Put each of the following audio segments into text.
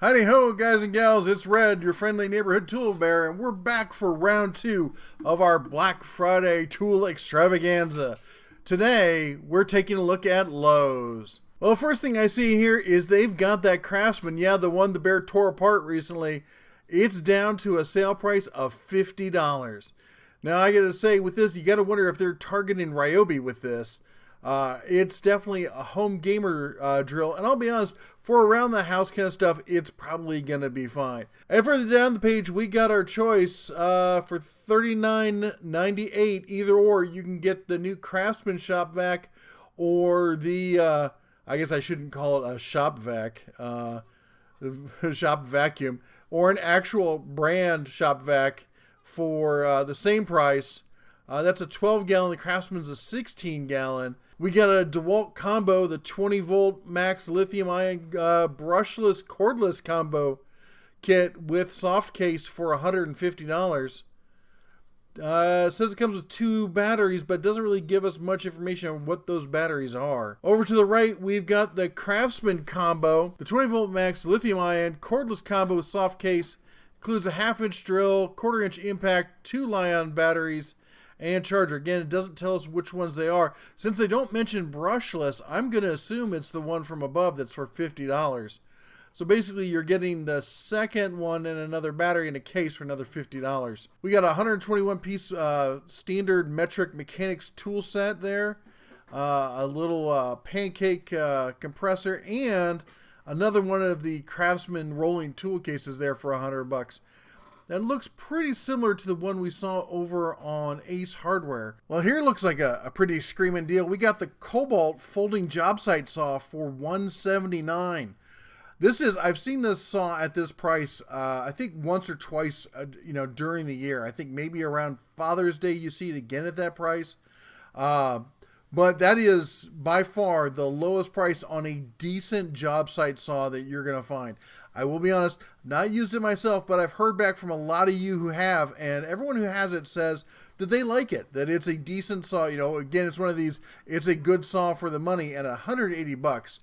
Howdy ho, guys and gals, it's Red, your friendly neighborhood tool bear, and we're back for round 2 of our Black Friday tool extravaganza. Today, we're taking a look at Lowe's. Well, the first thing I see here is they've got that Craftsman, the one the bear tore apart recently. It's down to a sale price of $50. Now, I gotta say, with this, you gotta wonder if they're targeting Ryobi with this. It's definitely a home gamer drill, and I'll be honest, for around the house kind of stuff, it's probably gonna be fine. And further down the page, we got our choice for $39.98. Either or, you can get the new Craftsman shop vac or the I guess I shouldn't call it a shop vac, the shop vacuum, or an actual brand shop vac for the same price. That's a 12-gallon. The Craftsman's a 16-gallon. We got a Dewalt combo, the 20-volt max lithium-ion brushless cordless combo kit with soft case for $150. It says it comes with 2 batteries, but doesn't really give us much information on what those batteries are. Over to the right, we've got the Craftsman combo, the 20-volt max lithium-ion cordless combo with soft case. Includes a 1/2-inch drill, 1/4-inch impact, 2 Li-ion batteries, and charger. Again, it doesn't tell us which ones they are. Since they don't mention brushless, I'm going to assume it's the one from above that's for $50. So basically, you're getting the second one and another battery in a case for another $50. We got a 121-piece standard metric mechanics tool set there, a little pancake compressor, and another one of the Craftsman rolling tool cases there for $100. That looks pretty similar to the one we saw over on Ace Hardware. Well, here looks like a pretty screaming deal. We got the Kobalt folding job site saw for $179. I've seen this saw at this price, I think once or twice, during the year. I think maybe around Father's Day you see it again at that price. But that is by far the lowest price on a decent job site saw that you're going to find. I will be honest, not used it myself, but I've heard back from a lot of you who have, and everyone who has it says that they like it, that it's a decent saw. Again, it's one of these, it's a good saw for the money, and $180,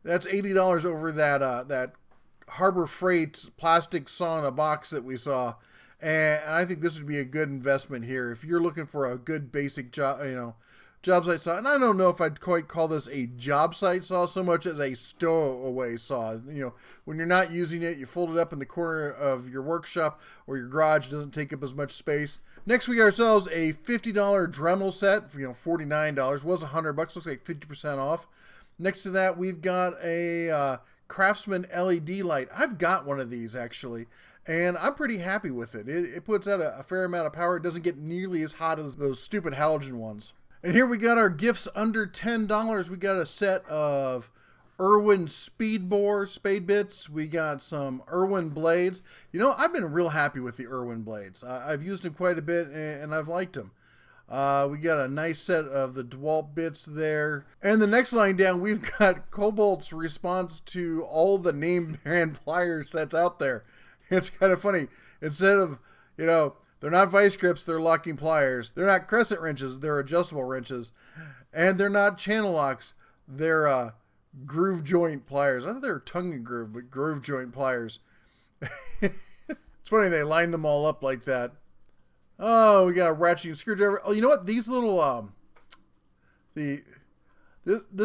that's $80 over that Harbor Freight plastic saw in a box that we saw. And I think this would be a good investment here if you're looking for a good basic job site saw. And I don't know if I'd quite call this a job site saw so much as a stowaway saw. When you're not using it, you fold it up in the corner of your workshop or your garage. It doesn't take up as much space. Next, we got ourselves a $50 Dremel set for $49. Was $100. Looks like 50% off. Next to that, we've got a Craftsman LED light. I've got one of these actually, and I'm pretty happy with it. It puts out a fair amount of power. It doesn't get nearly as hot as those stupid halogen ones. And here we got our gifts under $10. We got a set of Irwin spade bits. We got some Irwin blades. I've been real happy with the Irwin blades. I've used them quite a bit, and I've liked them. We got a nice set of the Dewalt bits there. And the next line down, we've got Kobalt's response to all the name brand pliers sets out there. It's kind of funny. Instead of, they're not vice grips, they're locking pliers. They're not crescent wrenches, they're adjustable wrenches. And they're not channel locks, they're groove joint pliers. I thought they were tongue and groove, but groove joint pliers. It's funny they line them all up like that. Oh, we got a ratcheting screwdriver. Oh, you know what? These little this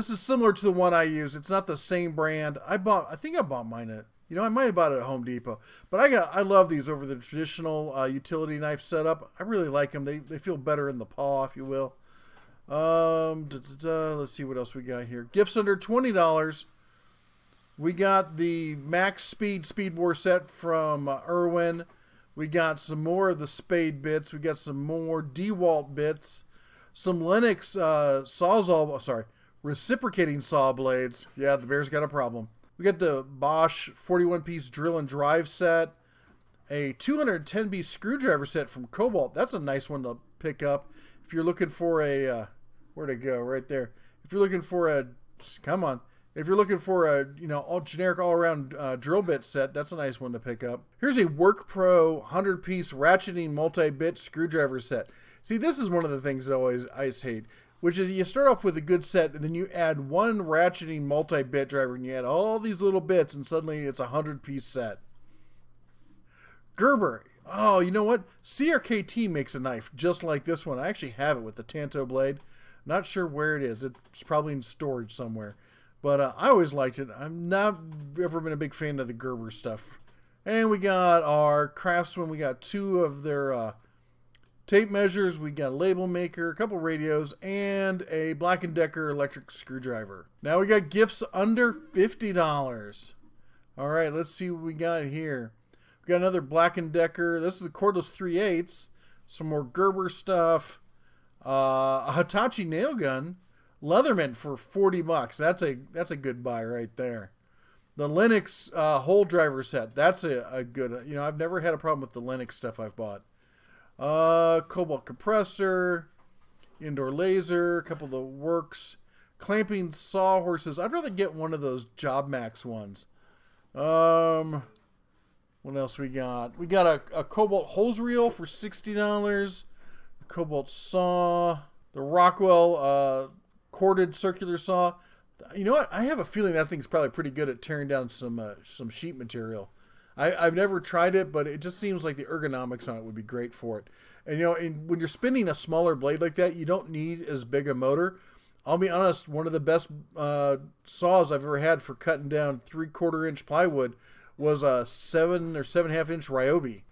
is similar to the one I use. It's not the same brand. I think I bought mine at, I might have bought it at Home Depot. But I love these over the traditional utility knife setup. I really like them. They feel better in the paw, if you will. Let's see what else we got here. Gifts under $20. We got the Max Speed bore set from Irwin. We got some more of the spade bits. We got some more Dewalt bits. Some Lennox reciprocating saw blades. Yeah, the bear's got a problem. We got the Bosch 41-piece drill and drive set. A 210-piece screwdriver set from Kobalt. That's a nice one to pick up. If you're looking for a, where'd it go? Right there. If you're looking for a, if you're looking for a, all generic all-around drill bit set, that's a nice one to pick up. Here's a Work Pro 100-piece ratcheting multi-bit screwdriver set. See, this is one of the things that I always hate. which is you start off with a good set, and then you add one ratcheting multi-bit driver, and you add all these little bits, and suddenly it's a 100-piece set. Gerber. Oh, you know what? CRKT makes a knife just like this one. I actually have it with the Tanto blade. Not sure where it is. It's probably in storage somewhere. But I always liked it. I'm not ever been a big fan of the Gerber stuff. And we got our Craftsman. We got 2 of their tape measures. We got a label maker, a couple radios, and a Black & Decker electric screwdriver. Now we got gifts under $50. All right, let's see what we got here. We got another Black & Decker. This is the cordless 3/8. Some more Gerber stuff. A Hitachi nail gun. Leatherman for $40. That's a good buy right there. The Linux hole driver set. That's a good. You know, I've never had a problem with the Linux stuff I've bought. Kobalt compressor, indoor laser, a couple of the works, clamping sawhorses. I'd rather get one of those Job Max ones. What else we got? We got a Kobalt hose reel for $60. A Kobalt saw, the Rockwell corded circular saw. You know what? I have a feeling that thing's probably pretty good at tearing down some sheet material. I've never tried it, but it just seems like the ergonomics on it would be great for it. And you know, when you're spinning a smaller blade like that, you don't need as big a motor. I'll be honest, one of the best saws I've ever had for cutting down 3/4 inch plywood was a 7 or 7.5 inch Ryobi.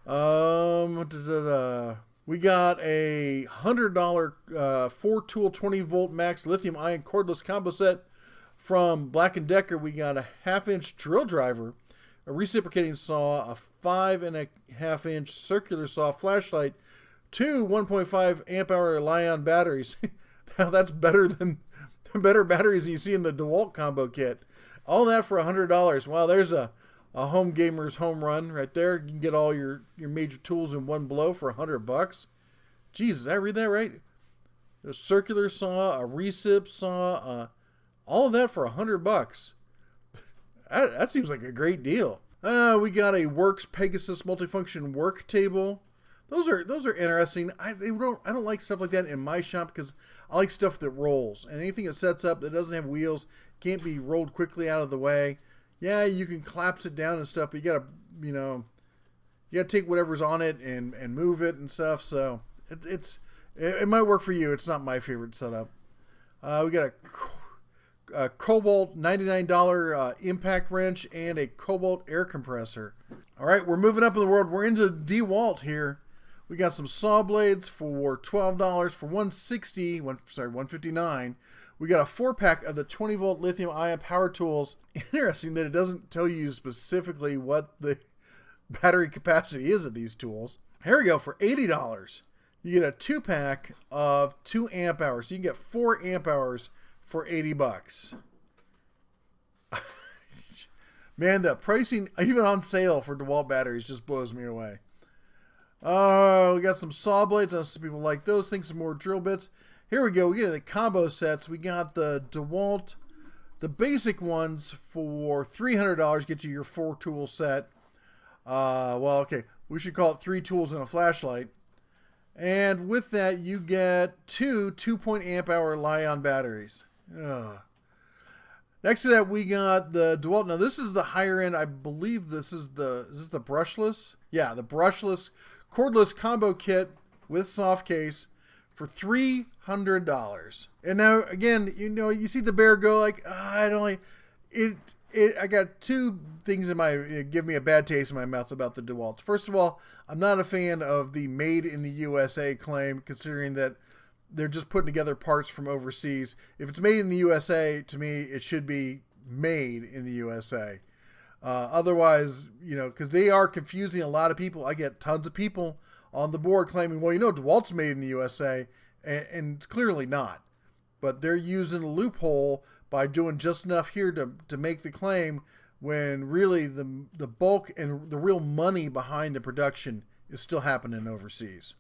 We got a $100 4-tool 20-volt max lithium-ion cordless combo set from Black & Decker. We got a 1/2 inch drill driver, a reciprocating saw, a 5.5 inch circular saw, flashlight, 2 1.5 amp hour Li-ion batteries. Now that's better batteries than you see in the Dewalt combo kit. All that for $100. Wow, there's a home gamer's home run right there. You can get all your major tools in one blow for $100. Jesus, did I read that right? A circular saw, a recip saw, all of that for $100. That seems like a great deal. We got a Works Pegasus multifunction work table. Those are interesting. I don't like stuff like that in my shop because I like stuff that rolls. And anything that sets up that doesn't have wheels can't be rolled quickly out of the way. Yeah, you can collapse it down and stuff, but you gotta take whatever's on it and move it and stuff. So it might work for you. It's not my favorite setup. We got a Kobalt $99 impact wrench and a Kobalt air compressor. All right, we're moving up in the world. We're into Dewalt here. We got some saw blades for $12 for $159. We got a 4-pack of the 20-volt lithium-ion power tools. Interesting that it doesn't tell you specifically what the battery capacity is of these tools. Here we go, for $80. You get a 2-pack of 2 amp hours. So you can get 4 amp hours for $80. Man, the pricing, even on sale for DeWalt batteries, just blows me away. We got some saw blades. Some people like those things. Some more drill bits. Here we go. We get the combo sets. We got the DeWalt, the basic ones for $300. Get you your 4-tool set. Well, okay. We should call it 3 tools and a flashlight. And with that, you get 2 2-point amp hour Li-ion batteries. Ugh. Next to that, we got the DeWalt. Now, this is the higher end. I believe is this the brushless? Yeah, the brushless cordless combo kit with soft case for $300. And now, again, you see the bear go like, I don't like it. I got 2 things give me a bad taste in my mouth about the DeWalt. First of all, I'm not a fan of the made in the USA claim, considering that they're just putting together parts from overseas. If it's made in the USA, to me, it should be made in the USA. Otherwise, because they are confusing a lot of people. I get tons of people on the board claiming, well, DeWalt's made in the USA, and it's clearly not. But they're using a loophole by doing just enough here to make the claim, when really the bulk and the real money behind the production is still happening overseas.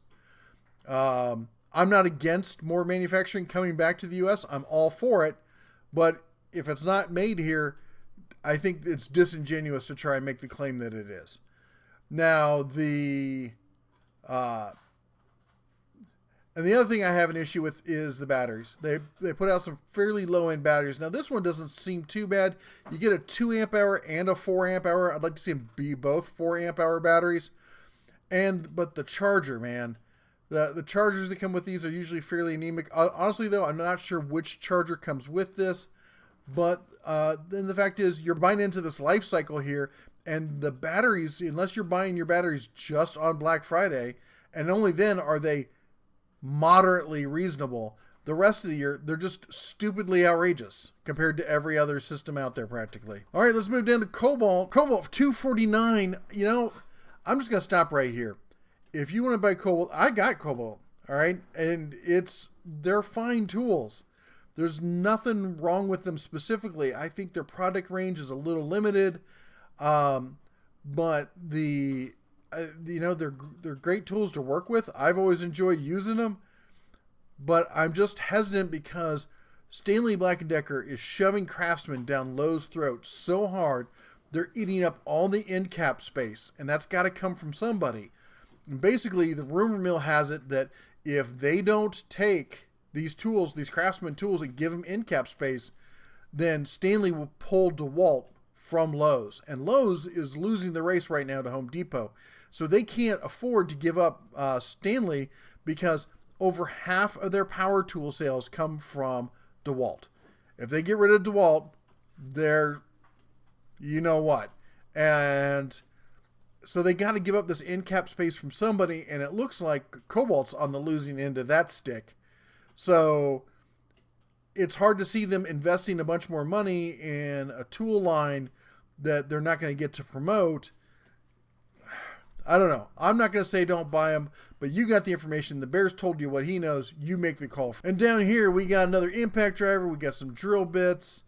I'm not against more manufacturing coming back to the U.S. I'm all for it. But if it's not made here, I think it's disingenuous to try and make the claim that it is. Now, And the other thing I have an issue with is the batteries. They put out some fairly low end batteries. Now this one doesn't seem too bad. You get a 2 amp hour and a 4 amp hour. I'd like to see them be both 4 amp hour batteries. But the charger, man, the chargers that come with these are usually fairly anemic. Honestly though, I'm not sure which charger comes with this. But then the fact is, you're buying into this life cycle here, and the batteries, unless you're buying your batteries just on Black Friday, and only then are they moderately reasonable, the rest of the year they're just stupidly outrageous compared to every other system out there practically. All right, let's move down to Kobalt. Kobalt $249. You know, I'm just gonna stop right here. If you want to buy Kobalt, I got Kobalt. All right, and they're fine tools. There's nothing wrong with them specifically. I think their product range is a little limited, but they're great tools to work with. I've always enjoyed using them, but I'm just hesitant because Stanley Black & Decker is shoving Craftsman down Lowe's throat so hard they're eating up all the end cap space, and that's got to come from somebody. And basically, the rumor mill has it that if they don't take these tools, these Craftsman tools, and give them end cap space, then Stanley will pull Dewalt from Lowe's. And Lowe's is losing the race right now to Home Depot. So they can't afford to give up Stanley because over half of their power tool sales come from Dewalt. If they get rid of Dewalt, they're, you know what. And so they got to give up this end cap space from somebody, and it looks like Kobalt's on the losing end of that stick. So it's hard to see them investing a bunch more money in a tool line that they're not going to get to promote. I don't know. I'm not going to say don't buy them, but you got the information. The Bear's told you what he knows. You make the call. And down here, we got another impact driver. We got some drill bits.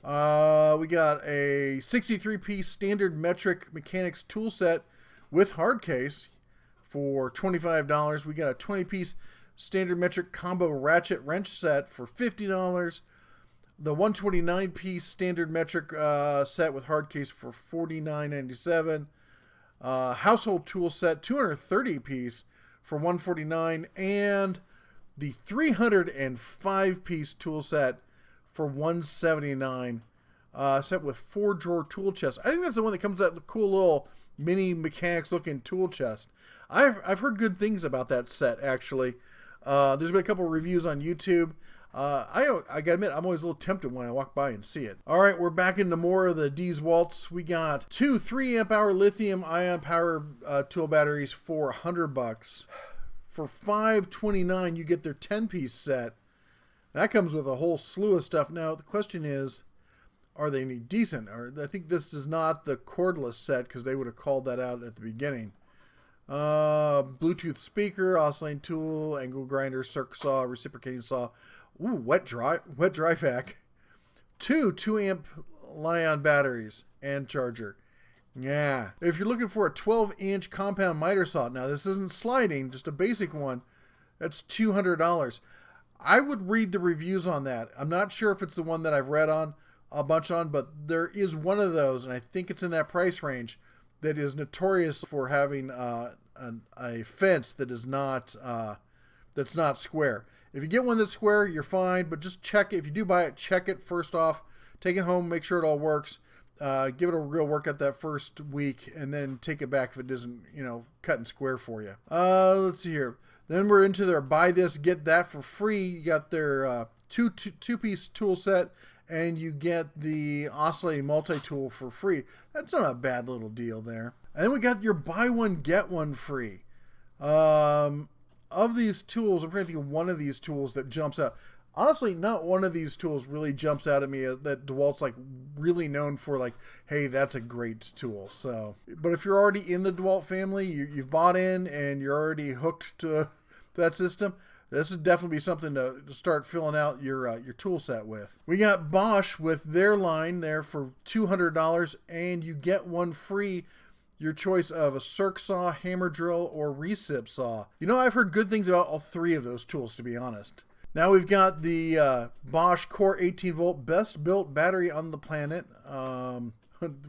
We got a 63-piece standard metric mechanics tool set with hard case for $25. We got a 20-piece standard metric combo ratchet wrench set for $50. The 129-piece standard metric set with hard case for $49.97. Household tool set 230-piece for $149, and the 305-piece tool set for $179. Set with 4-drawer tool chest. I think that's the one that comes with that cool little mini mechanics-looking tool chest. I've heard good things about that set actually. There's been a couple of reviews on YouTube. I gotta admit, I'm always a little tempted when I walk by and see it. All right, we're back into more of the Dewalts. We got two 3 amp hour lithium ion power tool batteries for $100. For $529, you get their 10-piece set. That comes with a whole slew of stuff. Now the question is, are they any decent? I think this is not the cordless set because they would have called that out at the beginning. Bluetooth speaker, oscillating tool, angle grinder, circuit saw, reciprocating saw. Ooh, wet dry vac. Two 2 amp Li-ion batteries and charger. Yeah. If you're looking for a 12-inch compound miter saw, now this isn't sliding, just a basic one, that's $200. I would read the reviews on that. I'm not sure if it's the one that I've read on a bunch on, but there is one of those, and I think it's in that price range, that is notorious for having a fence that is not that's not square. If you get one that's square, you're fine, but just check it. If you do buy it, check it first off. Take it home, make sure it all works. Give it a real workout that first week, and then take it back if it isn't, cutting square for you. Let's see here. Then we're into their buy this, get that for free. You got their two-piece tool set, and you get the oscillating multi-tool for free. That's not a bad little deal there. And then we got your buy one, get one free. Of these tools, I'm trying to think of one of these tools that jumps out. Honestly, not one of these tools really jumps out at me that DeWalt's like really known for, like, hey, that's a great tool. So, but if you're already in the DeWalt family, you've bought in and you're already hooked to that system, this would definitely be something to start filling out your tool set with. We got Bosch with their line there for $200, and you get one free. Your choice of a circ saw, hammer drill, or recip saw. I've heard good things about all three of those tools, to be honest. Now we've got the Bosch Core 18-volt best built battery on the planet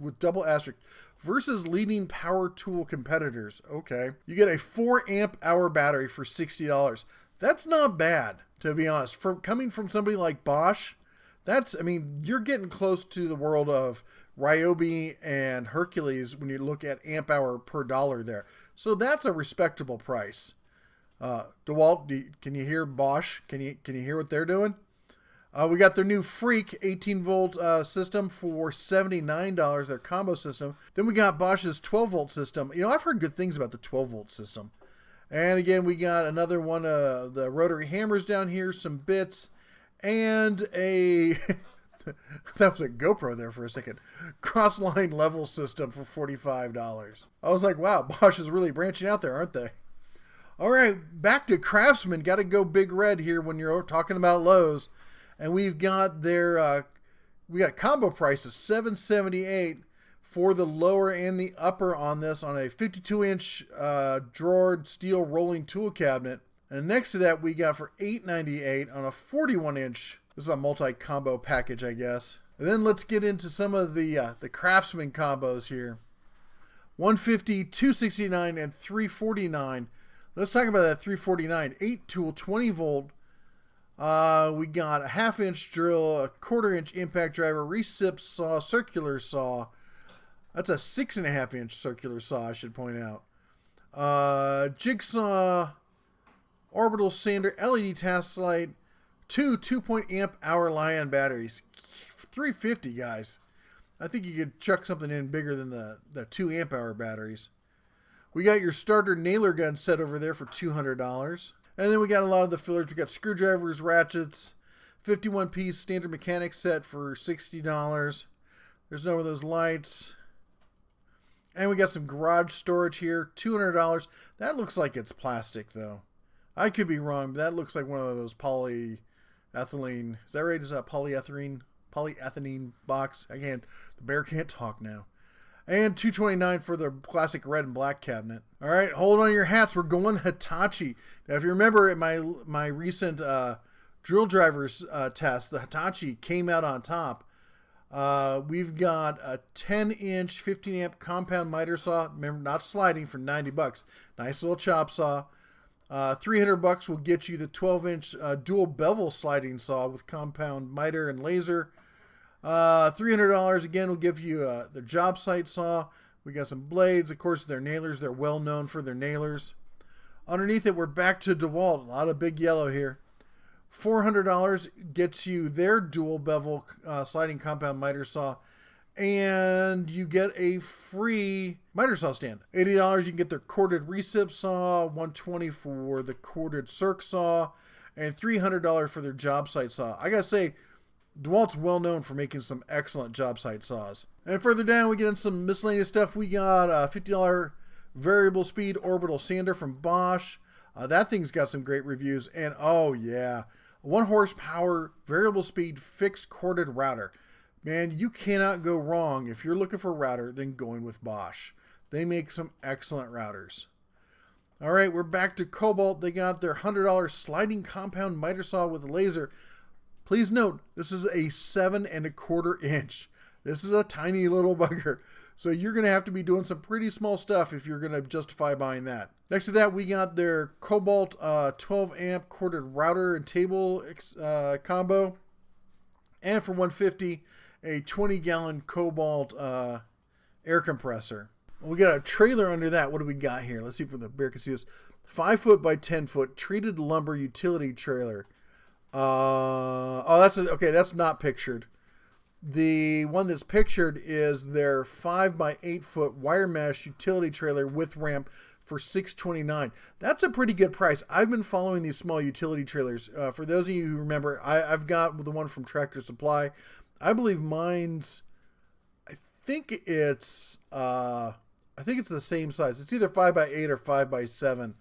with double asterisk versus leading power tool competitors. Okay. You get a 4 amp hour battery for $60. That's not bad, to be honest. Coming from somebody like Bosch, I mean, you're getting close to the world of Ryobi and Hercules when you look at amp hour per dollar there. So that's a respectable price. Dewalt, can you hear Bosch? Can you hear what they're doing? We got their new Freak 18-volt system for $79, their combo system. Then we got Bosch's 12-volt system. You know, I've heard good things about the 12-volt system. And again, we got another one of the rotary hammers down here, some bits, and a... that was a GoPro there for a second. Crossline level system for $45. I was like, wow, Bosch is really branching out there, aren't they? All right, back to Craftsman. Got to go big red here when you're talking about Lowe's. And we've got their, we got a combo price of $778 for the lower and the upper on this on a 52-inch drawered steel rolling tool cabinet. And next to that, we got for $898 on a 41-inch. This is a multi-combo package, I guess. And then let's get into some of the Craftsman combos here. $150, $269, and $349. Let's talk about that $349. 8-tool, 20-volt. We got a 1/2-inch drill, a 1/4-inch impact driver, recip saw, circular saw. That's a 6.5-inch circular saw, I should point out. Jigsaw, orbital sander, LED task light, 2 amp hour Li-ion batteries. $350, guys. I think you could chuck something in bigger than the 2 amp hour batteries. We got your starter nailer gun set over there for $200. And then we got a lot of the fillers. We got screwdrivers, ratchets, 51-piece standard mechanic set for $60. There's no of those lights. And we got some garage storage here, $200. That looks like it's plastic, though. I could be wrong, but that looks like one of those polyethylene. Is that right? Is that polyethylene box? The bear can't talk now. And $229 for the classic red and black cabinet. All right, hold on your hats. We're going Hitachi. Now, if you remember in my recent drill drivers test, the Hitachi came out on top. We've got a 10-inch 15-amp compound miter saw. Remember, not sliding, for $90. Nice little chop saw. $300 will get you the 12-inch dual bevel sliding saw with compound miter and laser. $300 again will give you the job site saw. We got some blades, of course, their nailers. They're well known for their nailers. Underneath it, we're back to Dewalt. A lot of big yellow here. $400 gets you their dual bevel sliding compound miter saw, and you get a free miter saw stand. $80 you can get their corded recip saw, $120 for the corded circ saw, and $300 for their job site saw. I gotta say, Dewalt's well known for making some excellent job site saws. And further down, we get in some miscellaneous stuff. We got a $50 variable speed orbital sander from Bosch. That thing's got some great reviews. And oh yeah, 1 horsepower variable speed fixed corded router. Man, you cannot go wrong if you're looking for a router than going with Bosch. They make some excellent routers. All right, we're back to Kobalt. They got their $100 sliding compound miter saw with a laser. Please note, this is a 7 1/4 inch. This is a tiny little bugger. So you're going to have to be doing some pretty small stuff if you're going to justify buying that. Next to that, we got their Kobalt 12 amp corded router and table combo. And for $150, a 20-gallon Kobalt air compressor. We got a trailer under that. What do we got here? Let's see if the bear can see this. 5 foot by 10 foot treated lumber utility trailer. That's not pictured. The one that's pictured is their 5 by 8 foot wire mesh utility trailer with ramp for $629. That's a pretty good price. I've been following these small utility trailers. For those of you who remember, I've got the one from Tractor Supply. I believe mine's, I think it's the same size. It's either 5 by 8 or 5 by 7.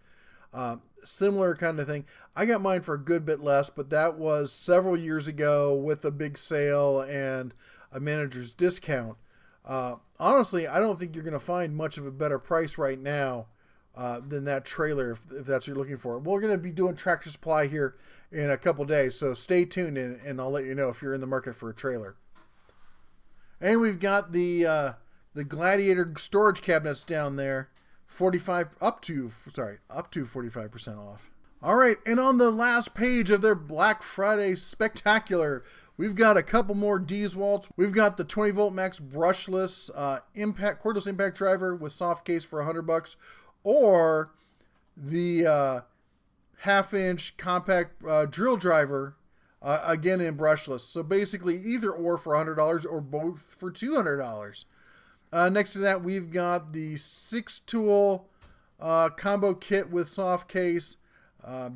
Similar kind of thing. I got mine for a good bit less, but that was several years ago with a big sale and a manager's discount. Honestly, I don't think you're going to find much of a better price right now than that trailer if that's what you're looking for. We're going to be doing Tractor Supply here in a couple days, so stay tuned and I'll let you know if you're in the market for a trailer. And we've got the Gladiator storage cabinets down there. Up to 45% off. All right, and on the last page of their Black Friday spectacular, we've got a couple more Dewalts. We've got the 20 volt max brushless cordless impact driver with soft case for $100, or the half-inch compact drill driver, again in brushless. So basically either or for $100 or both for $200. Next to that, we've got the 6-tool combo kit with soft case.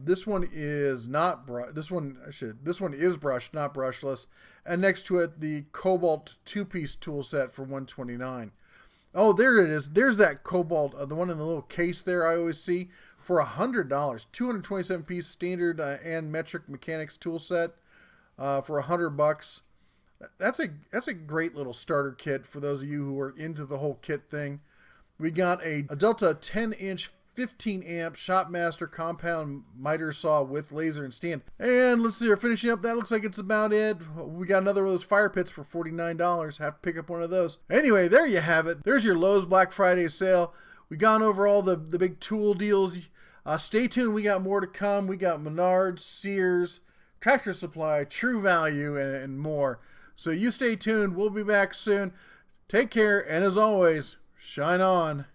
This one is this one is brushed, not brushless. And next to it, the Kobalt 2-piece tool set for $129. Oh, there it is. There's that Kobalt, the one in the little case there I always see, for $100. 227-piece standard and metric mechanics tool set for $100. That's a great little starter kit for those of you who are into the whole kit thing. We got a Delta 10-inch 15-amp Shopmaster compound miter saw with laser and stand. And let's see, we're finishing up. That looks like it's about it. We got another one of those fire pits for $49. Have to pick up one of those. Anyway, there you have it. There's your Lowe's Black Friday sale. We gone over all the big tool deals. Stay tuned. We got more to come. We got Menards, Sears, Tractor Supply, True Value, and more. So you stay tuned. We'll be back soon. Take care, and as always, shine on.